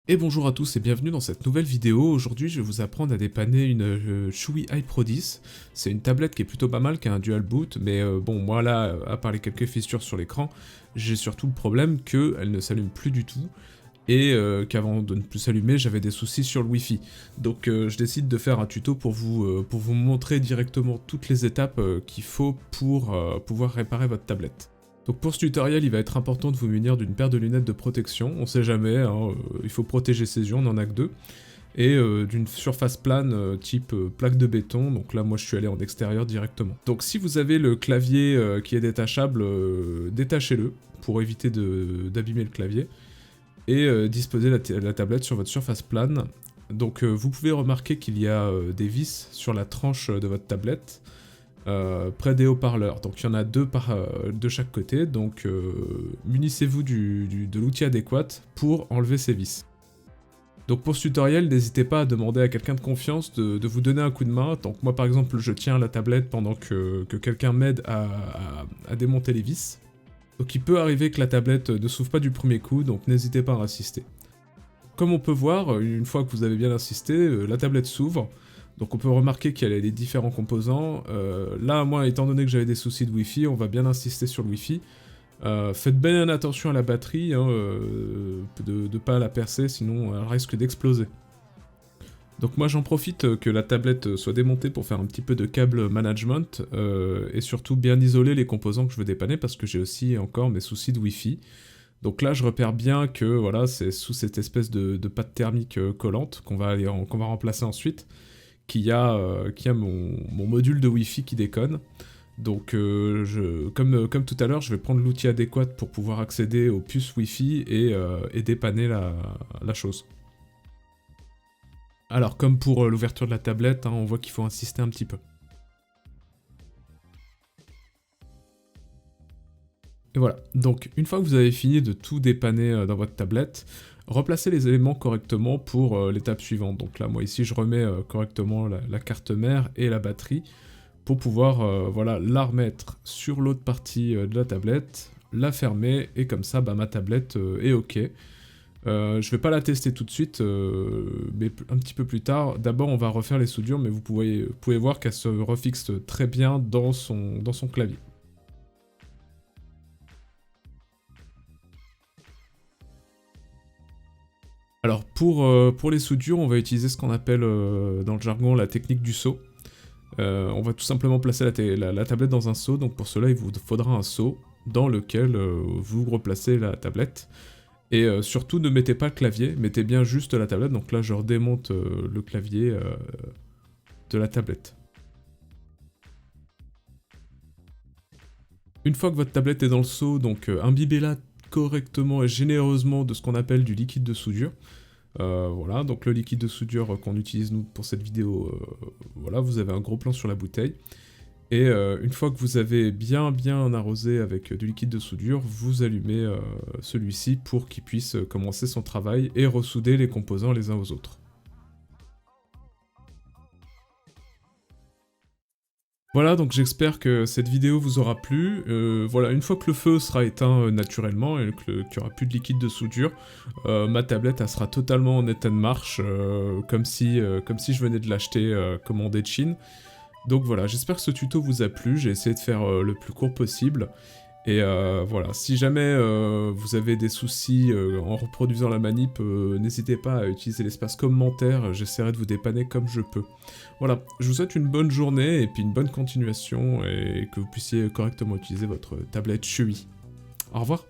Et bonjour à tous et bienvenue dans cette nouvelle vidéo. Aujourd'hui je vais vous apprendre à dépanner une Shui iPro 10. C'est une tablette qui est plutôt pas mal, qui a un dual boot, mais bon moi là, à part les quelques fissures sur l'écran, j'ai surtout le problème qu'elle ne s'allume plus du tout, et qu'avant de ne plus s'allumer j'avais des soucis sur le Wi-Fi. Donc je décide de faire un tuto pour vous montrer directement toutes les étapes qu'il faut pour pouvoir réparer votre tablette. Donc pour ce tutoriel, il va être important de vous munir d'une paire de lunettes de protection, on sait jamais, hein, il faut protéger ses yeux, on en a que deux, et d'une surface plane type plaque de béton, donc là moi je suis allé en extérieur directement. Donc si vous avez le clavier qui est détachable, détachez-le pour éviter d'abîmer le clavier, et disposez la tablette sur votre surface plane. Donc vous pouvez remarquer qu'il y a des vis sur la tranche de votre tablette, près des haut-parleurs, donc il y en a deux de chaque côté, donc munissez-vous de l'outil adéquat pour enlever ces vis. Donc pour ce tutoriel, n'hésitez pas à demander à quelqu'un de confiance de vous donner un coup de main. Donc moi par exemple je tiens la tablette pendant que quelqu'un m'aide à démonter les vis. Donc il peut arriver que la tablette ne s'ouvre pas du premier coup, donc n'hésitez pas à insister. Comme on peut voir, une fois que vous avez bien insisté, la tablette s'ouvre. Donc on peut remarquer qu'il y a les différents composants. Là, moi, étant donné que j'avais des soucis de Wi-Fi, on va bien insister sur le Wi-Fi. Faites bien attention à la batterie, hein, de ne pas la percer, sinon elle risque d'exploser. Donc moi j'en profite que la tablette soit démontée pour faire un petit peu de câble management, et surtout bien isoler les composants que je veux dépanner, parce que j'ai aussi encore mes soucis de Wi-Fi. Donc là je repère bien que voilà, c'est sous cette espèce de pâte thermique collante qu'on va remplacer ensuite, qui a mon module de Wi-Fi qui déconne. Donc comme tout à l'heure, je vais prendre l'outil adéquat pour pouvoir accéder aux puces Wi-Fi et dépanner la chose. Alors comme pour l'ouverture de la tablette, hein, on voit qu'il faut insister un petit peu. Et voilà, donc une fois que vous avez fini de tout dépanner dans votre tablette, replacez les éléments correctement pour l'étape suivante. Donc là, moi ici, je remets correctement la carte mère et la batterie pour pouvoir voilà, la remettre sur l'autre partie de la tablette, la fermer, et comme ça, bah, ma tablette est OK. Je vais pas la tester tout de suite, mais un petit peu plus tard. D'abord, on va refaire les soudures, mais vous pouvez voir qu'elle se refixe très bien dans son clavier. Alors pour les soudures, on va utiliser ce qu'on appelle dans le jargon la technique du seau. On va tout simplement placer la tablette dans un seau, donc pour cela il vous faudra un seau dans lequel vous replacez la tablette. Et surtout ne mettez pas le clavier, mettez bien juste la tablette, donc là je redémonte le clavier de la tablette. Une fois que votre tablette est dans le seau, donc imbibez-la correctement et généreusement de ce qu'on appelle du liquide de soudure. Voilà, donc le liquide de soudure qu'on utilise nous pour cette vidéo, voilà, vous avez un gros plan sur la bouteille. Et une fois que vous avez bien arrosé avec du liquide de soudure, vous allumez celui-ci pour qu'il puisse commencer son travail et ressouder les composants les uns aux autres. Voilà, donc j'espère que cette vidéo vous aura plu. Voilà, une fois que le feu sera éteint naturellement et qu'il n'y aura plus de liquide de soudure, ma tablette elle sera totalement en état de marche, comme si je venais de l'acheter commandé de Chine. Donc voilà, j'espère que ce tuto vous a plu, j'ai essayé de faire le plus court possible. Et voilà, si jamais vous avez des soucis en reproduisant la manip, n'hésitez pas à utiliser l'espace commentaire, j'essaierai de vous dépanner comme je peux. Voilà, je vous souhaite une bonne journée et puis une bonne continuation et que vous puissiez correctement utiliser votre tablette Shui. Au revoir.